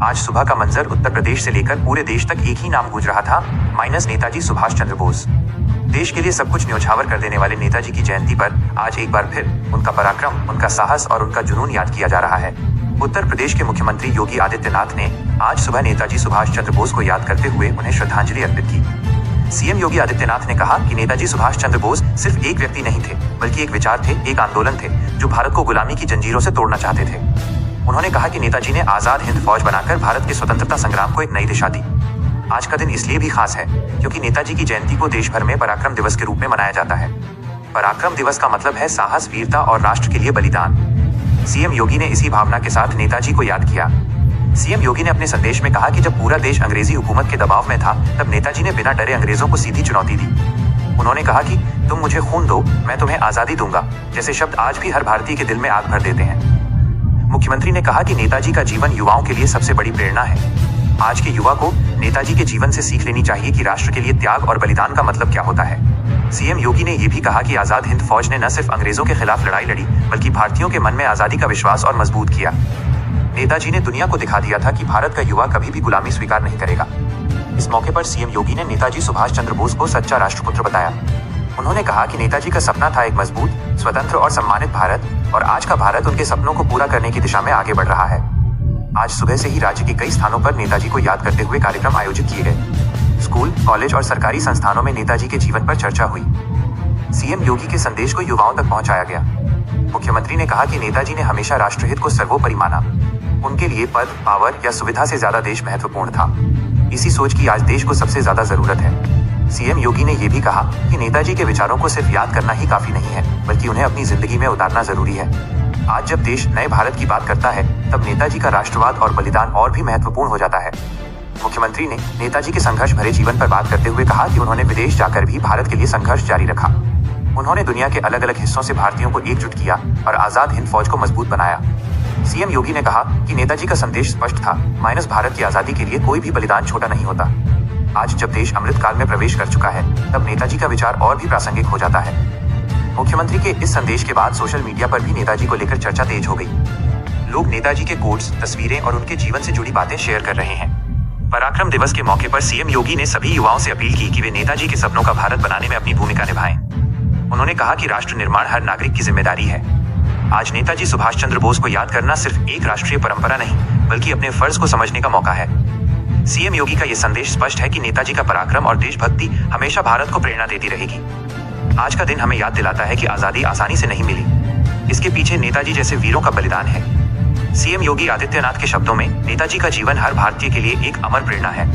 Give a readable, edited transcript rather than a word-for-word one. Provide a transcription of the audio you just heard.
आज सुबह का मंजर उत्तर प्रदेश से लेकर पूरे देश तक एक ही नाम गूंज रहा था, माइनस नेताजी सुभाष चंद्र बोस। देश के लिए सब कुछ न्योछावर कर देने वाले नेताजी की जयंती पर आज एक बार फिर उनका पराक्रम, उनका साहस और उनका जुनून याद किया जा रहा है। उत्तर प्रदेश के मुख्यमंत्री योगी आदित्यनाथ ने आज सुबह नेताजी सुभाष चंद्र बोस को याद करते हुए उन्हें श्रद्धांजलि अर्पित की। सीएम योगी आदित्यनाथ ने कहा कि नेताजी सुभाष चंद्र बोस सिर्फ एक व्यक्ति नहीं थे, बल्कि एक विचार थे, एक आंदोलन थे जो भारत को गुलामी की जंजीरों से तोड़ना चाहते थे। उन्होंने कहा कि नेताजी ने आजाद हिंद फौज बनाकर भारत के स्वतंत्रता संग्राम को एक नई दिशा दी। आज का दिन इसलिए भी खास है क्योंकि नेताजी की जयंती को देश भर में पराक्रम दिवस के रूप में मनाया जाता है। पराक्रम दिवस का मतलब है साहस, वीरता और राष्ट्र के लिए बलिदान। सीएम योगी ने इसी भावना के साथ नेताजी को याद किया। सीएम योगी ने अपने संदेश में कहा कि जब पूरा देश अंग्रेजी हुकूमत के दबाव में था, तब नेताजी ने बिना डरे अंग्रेजों को सीधी चुनौती दी। उन्होंने कहा कि तुम मुझे खून दो, मैं तुम्हें आजादी दूंगा, जैसे शब्द आज भी हर भारतीय के दिल में आग भर देते हैं। मुख्यमंत्री ने कहा कि नेताजी का जीवन युवाओं के लिए सबसे बड़ी प्रेरणा है। आज के युवा को नेताजी के जीवन से सीख लेनी चाहिए कि राष्ट्र के लिए त्याग और बलिदान का मतलब क्या होता है। सीएम योगी ने यह भी कहा कि आजाद हिंद फौज ने न सिर्फ अंग्रेजों के खिलाफ लड़ाई लड़ी, बल्कि भारतीयों के मन में आजादी का विश्वास और मजबूत किया। नेताजी ने दुनिया को दिखा दिया था कि भारत का युवा कभी भी गुलामी स्वीकार नहीं करेगा। इस मौके पर सीएम योगी ने नेताजी सुभाष चंद्र बोस को सच्चा राष्ट्रपुत्र बताया। उन्होंने कहा कि नेताजी का सपना था एक मजबूत, स्वतंत्र और सम्मानित भारत, और आज का भारत उनके सपनों को पूरा करने की दिशा में आगे बढ़ रहा है। आज सुबह से ही राज्य के कई स्थानों पर नेताजी को याद करते हुए कार्यक्रम आयोजित किए गए। स्कूल, कॉलेज और सरकारी संस्थानों में नेताजी के जीवन पर चर्चा हुई। सीएम योगी के संदेश को युवाओं तक पहुंचाया गया। मुख्यमंत्री ने कहा कि नेताजी ने हमेशा राष्ट्रहित को सर्वोपरि माना। उनके लिए पद, पावर या सुविधा से ज्यादा देश महत्वपूर्ण था। इसी सोच की आज देश को सबसे ज्यादा जरूरत है। सीएम योगी ने यह भी कहा कि नेताजी के विचारों को सिर्फ याद करना ही काफी नहीं है, बल्कि उन्हें अपनी जिंदगी में उतारना जरूरी है। आज जब देश नए भारत की बात करता है, तब नेताजी का राष्ट्रवाद और बलिदान और भी महत्वपूर्ण हो जाता है। मुख्यमंत्री ने नेताजी के संघर्ष भरे जीवन पर बात करते हुए कहा कि उन्होंने विदेश जाकर भी भारत के लिए संघर्ष जारी रखा। उन्होंने दुनिया के अलग अलग हिस्सों से भारतीयों को एकजुट किया और आजाद हिंद फौज को मजबूत बनाया। सीएम योगी ने कहा कि नेताजी का संदेश स्पष्ट था, माइनस भारत की आजादी के लिए कोई भी बलिदान छोटा नहीं होता। आज जब देश अमृतकाल में प्रवेश कर चुका है, तब नेताजी का विचार और भी प्रासंगिक हो जाता है। मुख्यमंत्री के इस संदेश के बाद सोशल मीडिया पर भी नेताजी को लेकर चर्चा तेज हो गई। लोग नेताजी के कोट्स, तस्वीरें और उनके जीवन से जुड़ी बातें शेयर कर रहे हैं। पराक्रम दिवस के मौके पर सीएम योगी ने सभी युवाओं से अपील की कि वे नेताजी के सपनों का भारत बनाने में अपनी भूमिका निभाएं। उन्होंने कहा कि राष्ट्र निर्माण हर नागरिक की जिम्मेदारी है। आज नेताजी सुभाष चंद्र बोस को याद करना सिर्फ एक राष्ट्रीय परंपरा नहीं, बल्कि अपने फर्ज को समझने का मौका है। सीएम योगी का यह संदेश स्पष्ट है कि नेताजी का पराक्रम और देशभक्ति हमेशा भारत को प्रेरणा देती रहेगी। आज का दिन हमें याद दिलाता है कि आजादी आसानी से नहीं मिली, इसके पीछे नेताजी जैसे वीरों का बलिदान है। सीएम योगी आदित्यनाथ के शब्दों में, नेताजी का जीवन हर भारतीय के लिए एक अमर प्रेरणा है।